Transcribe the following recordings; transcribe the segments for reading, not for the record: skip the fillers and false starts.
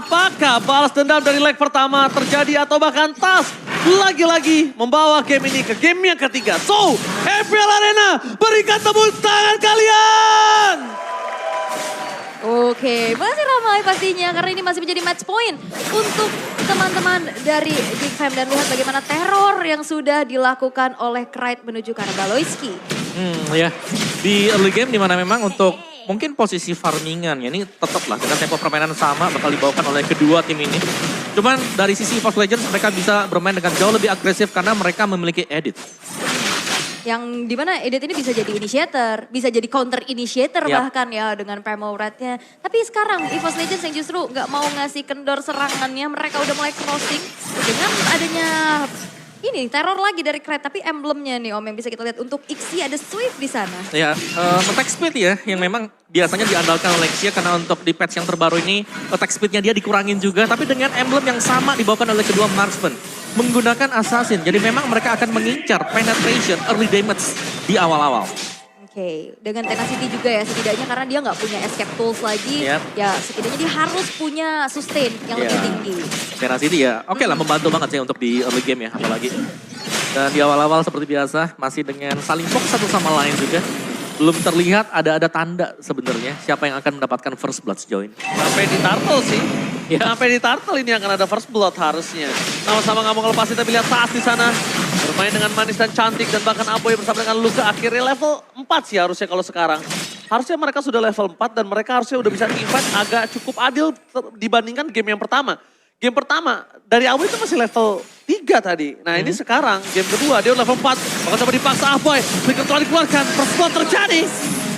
Apakah balas dendam dari leg pertama terjadi atau bahkan Tas lagi-lagi membawa game ini ke game yang ketiga. So, FPL Arena berikan tepuk tangan kalian! Oke, masih ramai pastinya karena ini masih menjadi match point untuk teman-teman dari GigFam dan lihat bagaimana teror yang sudah dilakukan oleh Krite menuju ke arah Baloyski. Ya, di early game dimana memang untuk mungkin posisi farmingan ya ini tetap lah dengan tempo permainan sama bakal dibawakan oleh kedua tim ini. Cuman dari sisi EVOS Legends mereka bisa bermain dengan jauh lebih agresif karena mereka memiliki edit. Yang dimana Edit ini bisa jadi initiator, bisa jadi counter initiator Yap. bahkan ya dengan Primal Red-nya. Tapi sekarang EVOS Legends yang justru nggak mau ngasih kendor serangannya, mereka udah mulai crossing dengan adanya ini teror lagi dari Krite. Tapi emblemnya nih Om yang bisa kita lihat untuk Ixi ada Swift di sana. Ya, attack speed ya yang memang biasanya diandalkan oleh Xia karena untuk di patch yang terbaru ini attack speednya dia dikurangin juga. Tapi dengan emblem yang sama dibawakan oleh kedua marksman menggunakan assassin. Jadi memang mereka akan mengincar penetration early damage di awal-awal. Oke, dengan Tenacity juga ya setidaknya karena dia nggak punya escape tools lagi. Yap. Ya setidaknya dia harus punya sustain yang lebih tinggi. Tenacity ya oke lah membantu banget sih untuk di early game ya apalagi. Dan di awal-awal seperti biasa masih dengan saling fokus satu sama lain juga. Belum terlihat ada tanda sebenarnya siapa yang akan mendapatkan first blood sejauh ini. Sampai di Turtle sih. Ya. Sampai di Turtle ini akan ada first blood harusnya. Sama-sama nggak mau ngelepas, kita lihat Tas di sana. Bermain dengan manis dan cantik dan bahkan Aboy bersama dengan Luka akhirnya level 4 sih harusnya kalau sekarang. Harusnya mereka sudah level 4 dan mereka harusnya udah bisa teamfight agak cukup adil dibandingkan game yang pertama. Game pertama dari Aboy itu masih level 3 tadi. Nah ini sekarang game kedua dia udah level 4. Maka coba dipaksa Aboy. Flicker telah dikeluarkan. First blood terjadi.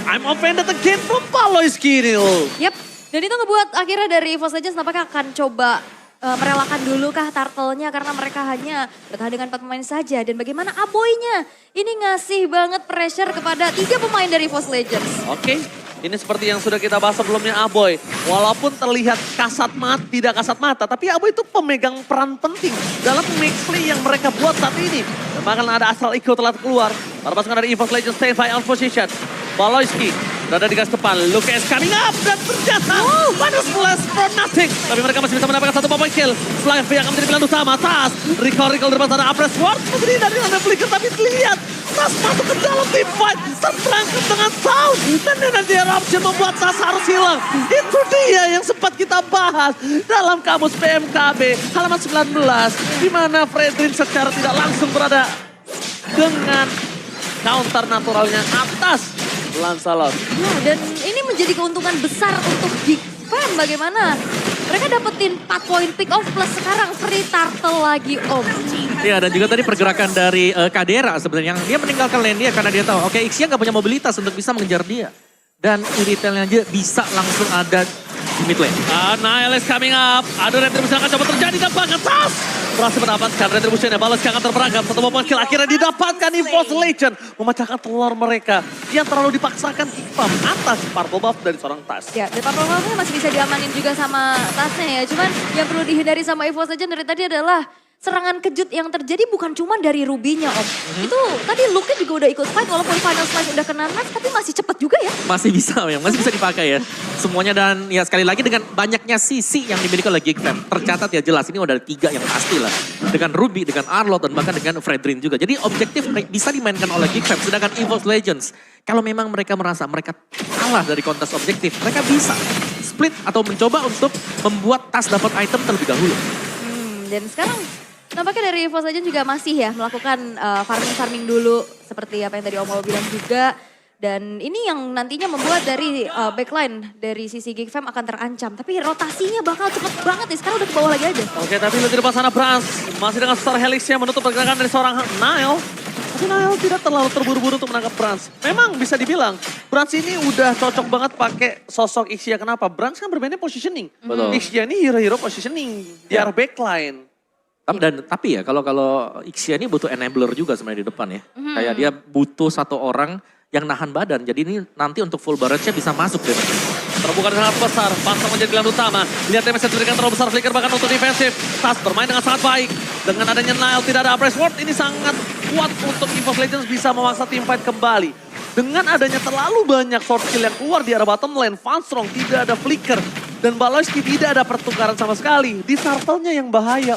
I'm offended again from Baloyski ini loh. Yap, dan itu ngebuat akhirnya dari EVOS Legends nampaknya akan coba merelakan dulu kah Turtle-nya karena mereka hanya bertahan dengan 4 pemain saja. Dan bagaimana Aboy-nya? Ini ngasih banget pressure kepada 3 pemain dari EVOS Legends. Oke, ini seperti yang sudah kita bahas sebelumnya Aboy. Walaupun terlihat tidak kasat mata, tapi Aboy itu pemegang peran penting dalam mix play yang mereka buat saat ini. Dan bahkan ada Astral Echo telah keluar. Para pasukan dari EVOS Legends stay by on position. Baloyski berada di garis depan, Luka is coming up dan ternyata minus plus for nothing. Tapi mereka masih bisa mendapatkan satu point kill. Fluffy akan menjadi pilihan utama. Tas, recall di depan sana, Apres Ward menjadi dari anda flicker tapi lihat. Tas masuk ke dalam team fight, terperangkap dengan sound. Dan energy eruption membuat Tas harus hilang. Itu dia yang sempat kita bahas dalam kamus PMKB halaman 19. Di mana Fredrin secara tidak langsung berada dengan counter naturalnya atas Lancelot. Ya, dan ini menjadi keuntungan besar untuk GigFam. Bagaimana mereka dapetin 4 poin pick off plus sekarang free Turtle lagi Om. Ya dan juga tadi pergerakan dari Kadera sebenarnya. Dia meninggalkan lane dia karena dia tahu oke Ixia nggak punya mobilitas untuk bisa mengejar dia. Dan iritelnya aja bisa langsung ada di mid lane. Nail is coming up. Ada retribution akan coba terjadi dan bahkan Tas berhasil mendapatkan retribution ya. Balas akan terperangkap. Satu point kill akhirnya didapatkan EVOS Legend. Memecahkan telur mereka yang terlalu dipaksakan GigFam atas purple buff dari seorang Tas. Ya, dan purple buff-nya masih bisa diamanin juga sama Tasnya ya. Cuman yang perlu dihindari sama EVOS Legend dari tadi adalah serangan kejut yang terjadi bukan cuma dari Ruby-nya Om. Itu tadi Luka juga udah ikut fight walaupun final slice udah kena nerf tapi masih cepet juga ya. Masih bisa ya, masih bisa dipakai ya. Semuanya dan ya sekali lagi dengan banyaknya sisi yang dimiliki oleh GigFam. Tercatat ya jelas ini udah ada 3 yang pasti lah. Dengan Ruby, dengan Arlott dan bahkan dengan Fredrin juga. Jadi objektif bisa dimainkan oleh GigFam. Sedangkan EVOS Legends kalau memang mereka merasa mereka kalah dari kontes objektif. Mereka bisa split atau mencoba untuk membuat Tas dapat item terlebih dahulu. Dan sekarang nampaknya dari EVOS Legends juga masih ya melakukan farming-farming dulu. Seperti apa yang tadi Om bilang juga. Dan ini yang nantinya membuat dari backline dari sisi GigFam akan terancam. Tapi rotasinya bakal cepet banget nih, sekarang udah ke bawah lagi aja. Oke, tapi di depan sana Brans masih dengan Star Helix yang menutup pergerakan dari seorang Nile. Tapi Nile tidak terlalu terburu-buru untuk menangkap Brans. Memang bisa dibilang Brans ini udah cocok banget pakai sosok Ixia. Kenapa? Brans kan bermainnya positioning. Betul. Ixia ini hero-hero positioning. Dia backline. Tapi ya kalau Ixia ini butuh enabler juga sebenarnya di depan ya. Kayak dia butuh satu orang yang nahan badan. Jadi ini nanti untuk full barrage-nya bisa masuk deh. Terbuka sangat besar, Pasang menjadi pilihan utama. Lihat damage yang diberikan terlalu besar, Flicker bahkan untuk defensif. Tas bermain dengan sangat baik. Dengan adanya Nile, tidak ada Apres Ward, ini sangat kuat untuk EVOS Legends bisa memaksa teamfight kembali. Dengan adanya terlalu banyak short kill yang keluar di arah bottom lane, Van Strong tidak ada Flicker. Dan Baloyski tidak ada pertukaran sama sekali. Di turtle-nya yang bahaya,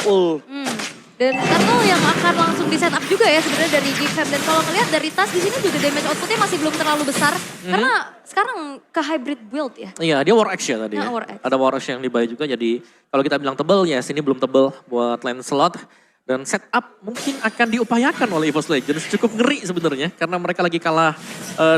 Dan Turtle yang akan langsung di setup juga ya sebenarnya dari GigFam. Dan kalau ngelihat dari tas di sini juga damage outputnya masih belum terlalu besar. Karena sekarang ke hybrid build ya. Iya, dia War Axe ya tadi Nah, ya. War Axe. Ada War Axe yang dibayar juga, jadi kalau kita bilang tebel ya sini belum tebel buat Lancelot. Dan setup mungkin akan diupayakan oleh EVOS Legends, cukup ngeri sebenarnya karena mereka lagi kalah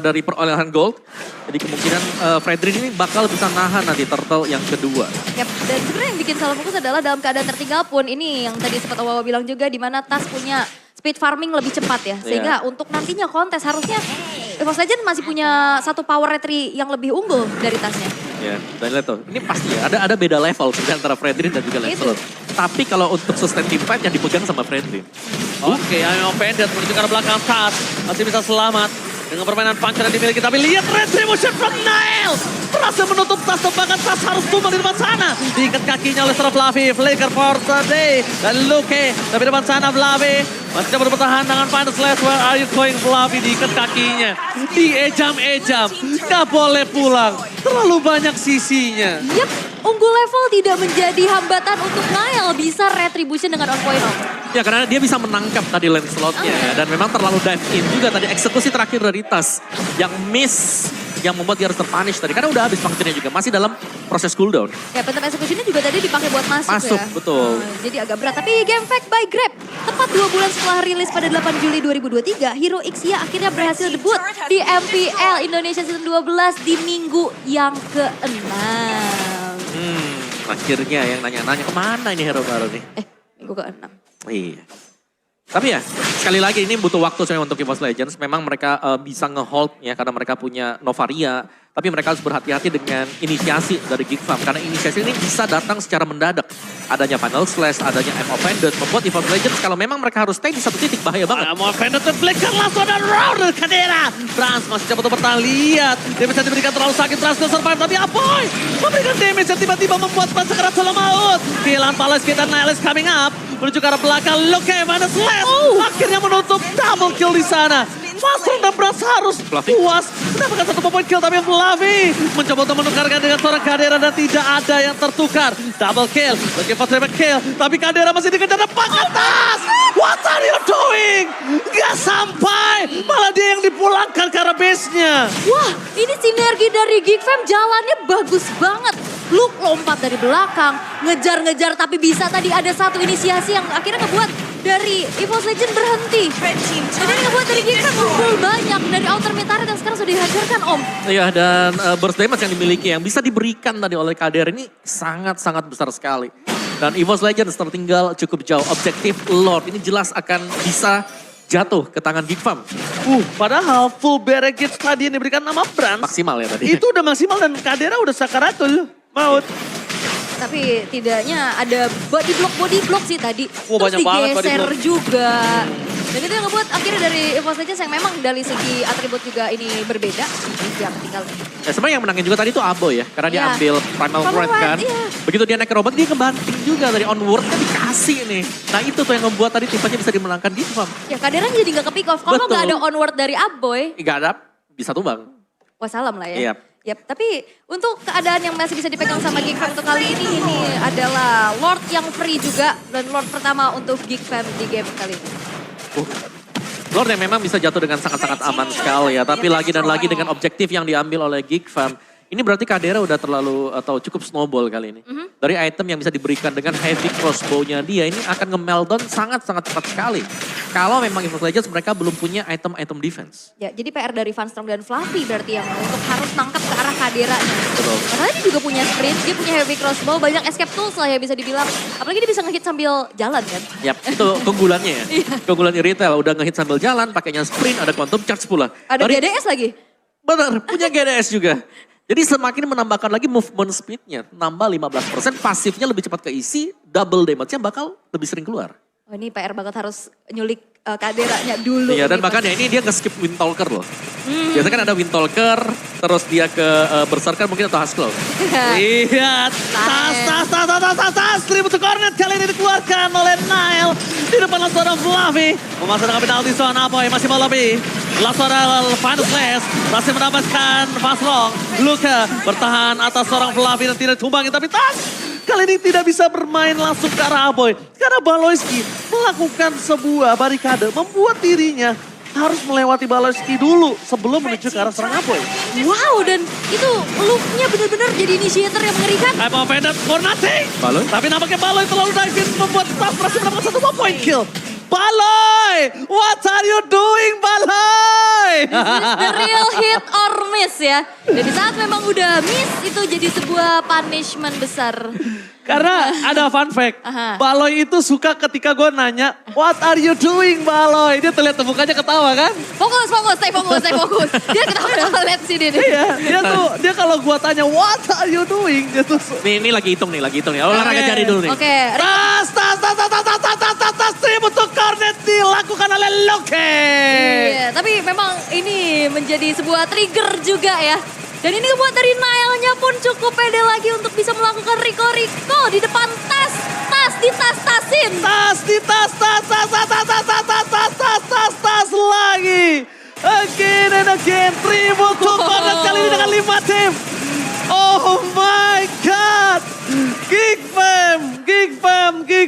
dari perolehan gold. Jadi kemungkinan Fredrin ini bakal bisa nahan nanti turtle yang kedua. Yap, dan sebenarnya yang bikin salah fokus adalah dalam keadaan tertinggal pun ini yang tadi sempat Wawa bilang juga di mana Tas punya speed farming lebih cepat ya. Sehingga untuk nantinya kontes harusnya EVOS Legends masih punya satu power retry yang lebih unggul dari Tasnya. Ya, dan lihat tuh, ini pasti ya, ada beda level sebenarnya antara Fredrin dan juga Lancelot. Tapi kalau untuk sustain team fight yang dipegang sama Fredrin. Oke, Ayo Bandit menuju ke arah belakang Tas. Masih bisa selamat dengan permainan puncher yang dimiliki. Tapi lihat retribution from Nile. Berhasil menutup Tas, tembakan Tas harus tumbang di depan sana. Diikat kakinya oleh Sir Fluffy. Flicker for the day. Dan Luke. Tapi depan sana Fluffy. Masih coba bertahan dengan Final Slash. Where are you going Fluffy? Diikat kakinya. Diejam-ejam. Gak boleh pulang. Terlalu banyak sisinya. Yap, unggul level tidak menjadi hambatan untuk Nile. Bisa retribution dengan on point. Ya karena dia bisa menangkap tadi Lancelotnya ya. Dan memang terlalu dive in juga tadi eksekusi terakhir dari Tas. Yang miss, yang membuat dia harus terpunish tadi. Karena udah habis functionnya juga, masih dalam proses cooldown. Ya, bentuk eksekusinya juga tadi dipakai buat masuk Masuk, ya. betul. Jadi agak berat. Tapi Game Fact by Grab. Tepat 2 bulan setelah rilis pada 8 Juli 2023, Hero Ixia akhirnya berhasil debut di MPL Indonesia Season 12 di minggu yang ke-6. Akhirnya yang nanya-nanya kemana ini hero baru nih. Minggu ke-6. Iya. Tapi ya, sekali lagi ini butuh waktu sebenarnya untuk EVOS Legends. Memang mereka bisa nge-hold ya karena mereka punya Novaria. Tapi mereka harus berhati-hati dengan inisiasi dari GigFam. Karena inisiasi ini bisa datang secara mendadak. Adanya Final Slash, adanya I'm Offended. Membuat EVOS Legends kalau memang mereka harus stay di satu titik bahaya banget. I'm Offended dan Flicker langsung ada round dari Kadera. Trans masih coba untuk bertahan, lihat. Damage yang diberikan terlalu sakit, Trans ke survive. Tapi Apoy memberikan damage yang tiba-tiba membuat Trans sekerat solo maut. Kehilangan Palace dan Niles coming up. Menuju ke arah belakang, Luke Final Slash. Akhirnya menutup double kill di sana. Fastron dan Brass harus puas. Mendapatkan satu point kill tapi Fluffy mencoba untuk menukarkan dengan seorang Kadera dan tidak ada yang tertukar. Double kill, looking for triple kill. Tapi Kadera masih dikejar depan atas. What are you doing? Gak sampai. Malah dia yang dipulangkan ke arah base-nya. Wah, ini sinergi dari GigFam jalannya bagus banget. Luke lompat dari belakang, ngejar-ngejar tapi bisa tadi ada satu inisiasi yang akhirnya ngebuat dari EVOS Legends berhenti. Dan ini ngebuat dari GigFam unggul banyak dari outer mid turret yang sekarang sudah dihancurkan Om. Iya dan burst damage yang dimiliki yang bisa diberikan tadi oleh Kadera ini sangat-sangat besar sekali. Dan EVOS Legends tertinggal cukup jauh. Objektif Lord ini jelas akan bisa jatuh ke tangan GigFam. Padahal full barricade tadi yang diberikan nama Brans. Maksimal ya tadi. Itu udah maksimal dan Kadera udah sakaratul. Maut. Tapi tidaknya ada body block sih tadi. Oh, Terus banyak banget body digeser block. juga. Dan itu yang ngebuat akhirnya dari EVOS Legends yang memang dari segi atribut juga ini berbeda. Yang tinggal. Ya sebenarnya yang menangin juga tadi itu Abo ya. Karena dia Iya. ambil Primal Threat kan. Iya. Begitu dia naik ke robot dia kebanting juga dari onward-nya dikasih nih. Nah itu tuh yang membuat tadi tipenya bisa dimenangkan GigFam. Ya Kadera jadi gak ke pick off. Kalau Betul. gak ada onward dari Upboy, Gak ada, bisa tumbang. wassalam lah ya. Yap. Yap, tapi untuk keadaan yang masih bisa dipegang sama GigFam untuk kali ini adalah Lord yang free juga. Dan Lord pertama untuk GigFam di game kali ini. Lord yang memang bisa jatuh dengan sangat-sangat aman sekali ya. Tapi lagi dan lagi dengan objektif yang diambil oleh GigFam. Ini berarti Kadera udah terlalu atau cukup snowball kali ini. Dari item yang bisa diberikan dengan heavy crossbow-nya dia ini akan nge-meltdown sangat-sangat cepat sekali. Kalau memang EVOS Legends mereka belum punya item-item defense. Ya, jadi PR dari Vanstorm dan Fluffy berarti yang untuk harus nangkap ke arah Kaderanya. Betul. Karena dia juga punya sprint, dia punya heavy crossbow, banyak escape tools lah ya bisa dibilang. Apalagi dia bisa ngehit sambil jalan kan. Yap, itu keunggulannya ya. Keunggulan di retail, udah ngehit sambil jalan, pakainya sprint, ada quantum charge pula. Ada GDS lagi. Benar, punya GDS juga. Jadi semakin menambahkan lagi movement speed-nya, nambah 15%, pasifnya lebih cepat keisi, double damage-nya bakal lebih sering keluar. Oh ini PR banget harus nyulik Kaderanya dulu. Iya dan nih, makanya ini dia nge-skip Windtalker loh. Biasanya kan ada Windtalker, terus dia ke Berserker mungkin atau Husklaw. Lihat, tas, Tribute Cornet kali ini dikeluarkan oleh Nile. Di depan seorang Fluffy. Memasang dengan penalti Soan Apoy, masih mau lebih. Langsung ada Final Slash. Masih mendapatkan fast long. Luka bertahan atas seorang Fluffy dan tidak tumbangin. Tapi Tas kali ini tidak bisa bermain langsung ke arah Aboy. Karena Baloyski melakukan sebuah barikade. Membuat dirinya harus melewati Baloyski dulu sebelum menuju ke arah serang Aboy. Wow, dan itu look-nya benar-benar jadi initiator yang mengerikan. I'm offended for nothing. Baloy? Tapi nampaknya Baloy terlalu dive in membuat Tas berhasil mendapatkan satu point kill. Baloy! What are you doing, Baloy? The real hit or miss ya. Jadi saat memang udah miss itu jadi sebuah punishment besar. Karena ada fun fact, Aha. Baloy itu suka ketika gue nanya, what are you doing, Baloy? Dia terlihat mukanya ketawa kan? Fokus, stay fokus. Dia ketawa lihat sini nih. Iya, dia kalau gue tanya, what are you doing? Dia tuh Ini lagi hitung nih. Olahraga Oke. cari dulu nih. Oke, tas, untuk Cornet dilakukan oleh Loke. iya, tapi memang ini menjadi sebuah trigger juga ya. Dan ini buat dari Nile-nya pun cukup pede lagi untuk bisa melakukan Rico di depan Tas ditas-tasin. Tas lagi. Again and again, tribute to Cornet kali ini dengan 5 tim. Oh my God. Gig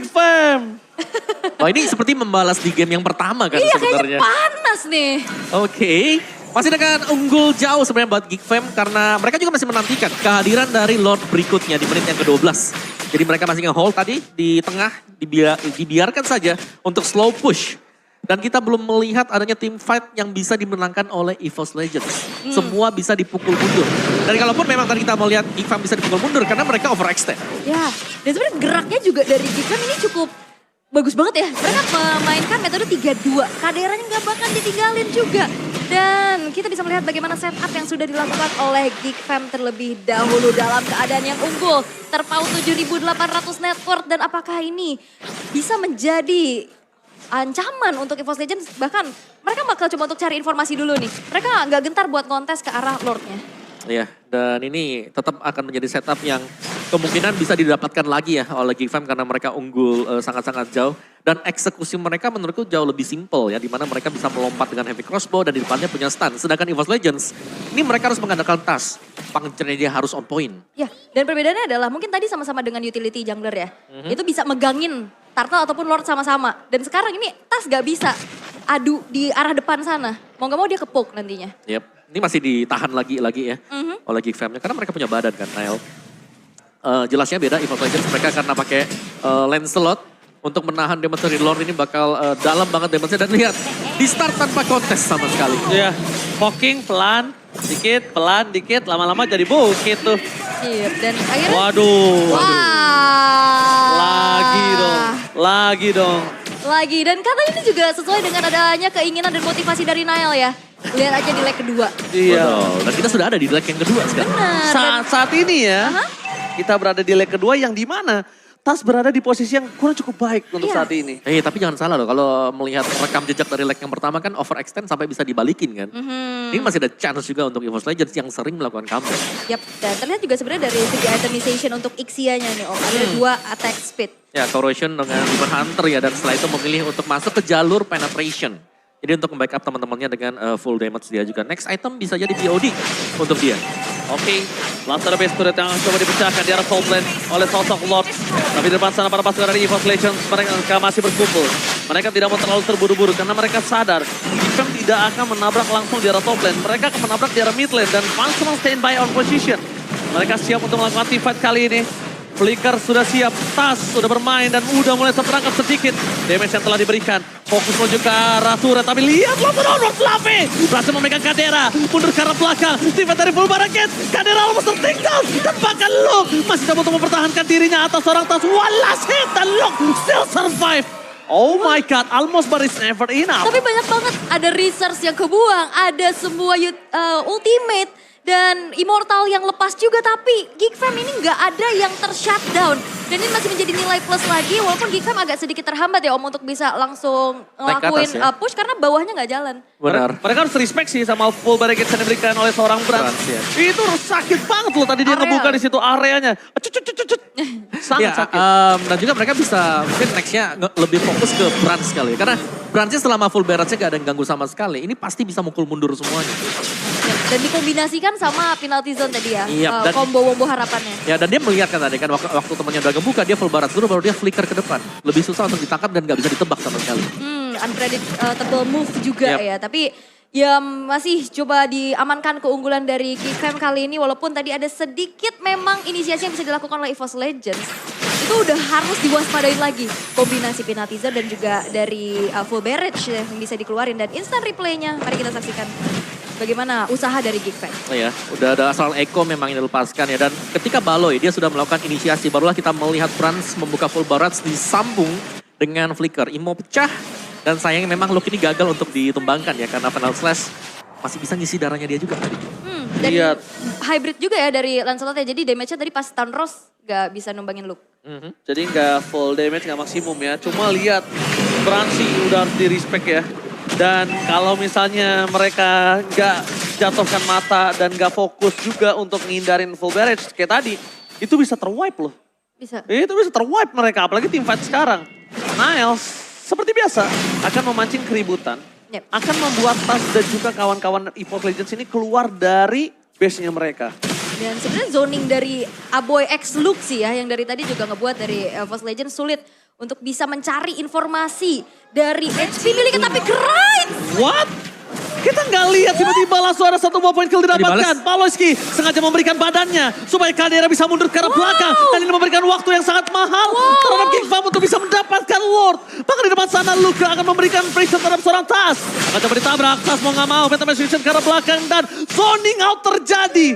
fam. Wah ini seperti membalas di game yang pertama kan Iya, sebenarnya. kayaknya panas nih. Oke. Masih dengan unggul jauh sebenarnya buat Geek Fam karena mereka juga masih menantikan kehadiran dari Lord berikutnya di menit yang ke-12. Jadi mereka masih nge-hold tadi di tengah, dibiarkan saja untuk slow push. Dan kita belum melihat adanya team fight yang bisa dimenangkan oleh EVOS Legends. Semua bisa dipukul mundur. Dan kalaupun memang tadi kita mau lihat Geek Fam bisa dipukul mundur karena mereka overextend. Ya, dan sebenarnya geraknya juga dari Gikram ini cukup bagus banget ya. Mereka memainkan metode 3-2. Kaderanya nggak bakal ditinggalin juga. Dan kita bisa melihat bagaimana setup yang sudah dilakukan oleh Geek Fam terlebih dahulu dalam keadaan yang unggul. Terpaut 7.800 net worth dan apakah ini bisa menjadi ancaman untuk EVOS Legends? Bahkan mereka bakal coba untuk cari informasi dulu nih. Mereka nggak gentar buat kontes ke arah Lordnya. Iya, dan ini tetap akan menjadi setup yang kemungkinan bisa didapatkan lagi ya oleh Geek Fam karena mereka unggul sangat-sangat jauh. Dan eksekusi mereka menurutku jauh lebih simple ya, di mana mereka bisa melompat dengan heavy crossbow dan di depannya punya stun. Sedangkan EVOS Legends, ini mereka harus mengandalkan tas, puncture-nya dia harus on point. Ya, dan perbedaannya adalah mungkin tadi sama-sama dengan utility jungler ya. Itu bisa megangin turtle ataupun lord sama-sama. Dan sekarang ini Tas gak bisa adu di arah depan sana. Mau gak mau dia kepoke nantinya. Yep. Ini masih ditahan lagi ya oleh Geek Fam-nya karena mereka punya badan kan, Nile. Jelasnya beda EVOS Legends mereka karena pakai Lancelot untuk menahan damage dari Lord ini bakal dalam banget damage-nya. Dan lihat, di start tanpa kontes sama sekali. Iya, poking pelan, dikit, lama-lama jadi bukit tuh. Iya, dan akhirnya... Waduh. Wah. Lagi dong. Lagi, dan katanya ini juga sesuai dengan adanya keinginan dan motivasi dari Nile ya. Lihat aja di leg kedua. Iya. Betul. Dan kita sudah ada di leg yang kedua sekarang. Benar. Saat ini ya, Aha. kita berada di leg kedua yang di mana Tas berada di posisi yang kurang cukup baik untuk Iya. saat ini. Tapi jangan salah loh, kalau melihat rekam jejak dari leg yang pertama kan overextend sampai bisa dibalikin kan. Ini masih ada chance juga untuk EVOS Legends yang sering melakukan comeback. Yap, dan terlihat juga sebenarnya dari segi itemization untuk Ixia-nya nih Om. Ada 2 attack speed. Ya, Corrosion dengan Demon Hunter ya, dan setelah itu memilih untuk masuk ke jalur penetration. Jadi untuk membackup teman-temannya dengan full damage dia juga. Next item bisa jadi POD untuk dia. Oke, langsung ada base turret yang coba dipecahkan di arah top lane oleh sosok Lord. Tapi di depan sana para pasukan dari EVOS Legends mereka masih berkumpul. Mereka tidak mau terlalu terburu-buru karena mereka sadar Gikram tidak akan menabrak langsung di arah top lane. Mereka akan menabrak di arah mid lane dan langsung standby on position. Mereka siap untuk melakukan team fight kali ini. Flicker sudah siap, Tas sudah bermain dan udah mulai terperangkap sedikit. Damage yang telah diberikan, fokus menuju ke arah turret. Tapi lihatlah menonor Fluffy, berhasil memegang Kadera, mundur ke arah belakang. Tiba dari full baraket, Kadera almost tertinggal. Dan bahkan Luke masih coba untuk mempertahankan dirinya atas seorang Tas. One last hit dan Luke still survive. Oh my God, almost but it's never enough. Tapi banyak banget, ada resource yang kebuang, ada semua ultimate. Dan Immortal yang lepas juga, tapi Geek Fam ini nggak ada yang ter-shutdown. Dan ini masih menjadi nilai plus lagi, walaupun Geek Fam agak sedikit terhambat ya Om untuk bisa langsung Naik ke ngelakuin atas ya. push karena bawahnya nggak jalan. Benar. Mereka harus respect sih sama full barricade yang diberikan oleh seorang Brand. Brand, ya. Itu sakit banget loh tadi dia Area. ngebuka di situ areanya. Sangat Ya, sakit. dan juga mereka bisa mungkin nextnya lebih fokus ke Brand sekali. Karena Branchnya selama full barrage-nya gak ada yang ganggu sama sekali. Ini pasti bisa mukul mundur semuanya. Dan dikombinasikan sama penalty zone tadi ya. Iya, dan- Combo-wombo harapannya. Ya dan dia melihat kan tadi kan waktu temannya udah ngebuka dia full barrage dulu baru dia flicker ke depan. Lebih susah untuk ditangkap dan gak bisa ditebak sama sekali. Unpredictable move juga Yap. ya. Tapi ya masih coba diamankan keunggulan dari Geek Fam kali ini. Walaupun tadi ada sedikit memang inisiasi yang bisa dilakukan oleh EVOS Legends. Itu udah harus diwaspadain lagi. Kombinasi penalty zone dan juga dari full barrage yang bisa dikeluarin. Dan instant replaynya mari kita saksikan bagaimana usaha dari Geek Fam. Oh ya, udah ada asal Eko memang yang dilepaskan ya. Dan ketika Baloy dia sudah melakukan inisiasi, barulah kita melihat Brans membuka full barrage disambung dengan flicker. Imo pecah dan sayangnya memang look ini gagal untuk ditumbangkan ya. Karena Final Slash masih bisa ngisi darahnya dia juga tadi. Dan Lihat. hybrid juga ya dari Lancelot ya. Jadi damage-nya tadi pas stun Rose gak bisa numbangin Luke. Jadi nggak full damage, nggak maksimum ya. Cuma lihat Bransi udah harus di-respect ya. Dan kalau misalnya mereka nggak jatuhkan mata dan nggak fokus juga untuk ngindarin full barrage kayak tadi, itu bisa terwipe loh. Bisa. Itu bisa terwipe mereka, apalagi tim fight sekarang. Niles, seperti biasa, akan memancing keributan. Yep. Akan membuat Tas dan juga kawan-kawan EVOS Legends ini keluar dari base-nya mereka. Dan sebenarnya zoning dari Aboy X Luke sih ya, yang dari tadi juga ngebuat dari EVOS Legends sulit untuk bisa mencari informasi dari HP miliknya, tapi Grind! What? Kita nggak lihat tiba-tiba langsung ada satu buah poin kill didapatkan. Paloyski sengaja memberikan badannya supaya Kadera bisa mundur ke arah belakang. Dan ini memberikan waktu yang sangat mahal terhadap King Fam untuk bisa mendapatkan Lord. Bahkan di depan sana Luka akan memberikan pressure terhadap seorang Tas. Akan coba ditabrak, Tas mau nggak mau. Phantom Execution ke arah belakang dan zoning out terjadi.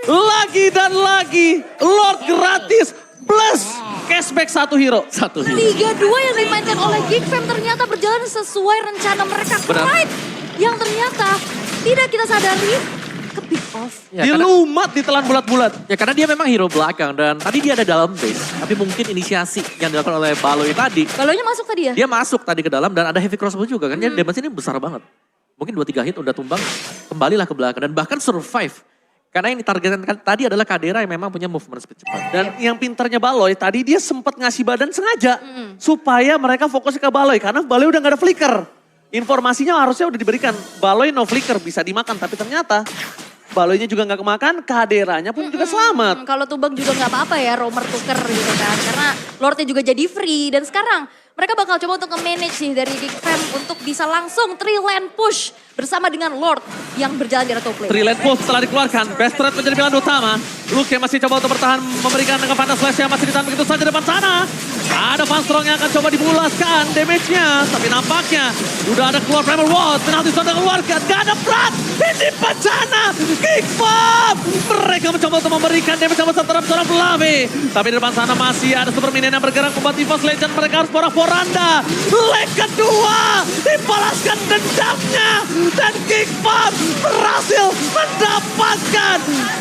Lagi dan lagi Lord gratis plus cashback satu hero. Satu hero. Liga 2 yang dimainkan oleh Geek Fam ternyata berjalan sesuai rencana mereka. Benar. Grind yang ternyata tidak kita sadari ke pick off. Ya, karena, Dilumat, ditelan bulat-bulat. ya karena dia memang hero belakang dan tadi dia ada dalam base. Tapi mungkin inisiasi yang dilakukan oleh Baloy tadi. Balonya masuk tadi ya? Dia masuk tadi ke dalam dan ada heavy crossbow juga kan. Jadi damage ini besar banget. Mungkin 2-3 hit udah tumbang, kembalilah ke belakang. Dan bahkan survive. Karena yang ditargetkan tadi adalah Kadera yang memang punya movement speed cepat. Dan yang pintarnya Baloy, tadi dia sempat ngasih badan sengaja. Supaya mereka fokus ke Baloy, karena Baloy udah gak ada flicker. Informasinya harusnya udah diberikan, Baloy no flicker bisa dimakan. Tapi ternyata Baloynya juga gak kemakan, Kaderanya pun juga selamat. Kalau tumbang juga nggak apa-apa ya, roamer tuker gitu kan. Karena Lordnya juga jadi free. Dan sekarang mereka bakal coba untuk nge-manage nih dari Geek Fam untuk bisa langsung 3 lane push bersama dengan Lord yang berjalan di auto play. 3 lane push setelah dikeluarkan, Best Threat menjadi pilihan utama. Luke yang masih coba untuk bertahan, memberikan dengan Phantom Slash yang masih ditahan begitu saja depan sana. Ada Van Strong yang akan coba dibulaskan damage-nya. Tapi nampaknya udah ada keluar Primal Ward, penalti sudah dikeluarkan. Gak ada Prat, ini bencana. Geek Fam, mereka mencoba untuk memberikan damage sama terhadap seorang Pelave. Tapi di depan sana masih ada Super Minion yang bergerak membuat EVOS Legends. Mereka harus porak-poranda. Leg kedua, dibalaskan dendamnya. Dan Geek Fam berhasil mendapatkan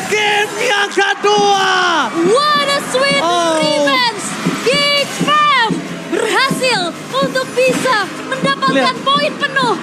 game yang kedua. What a sweet Oh. revenge! Geek Fam berhasil untuk bisa mendapatkan Lihat. poin penuh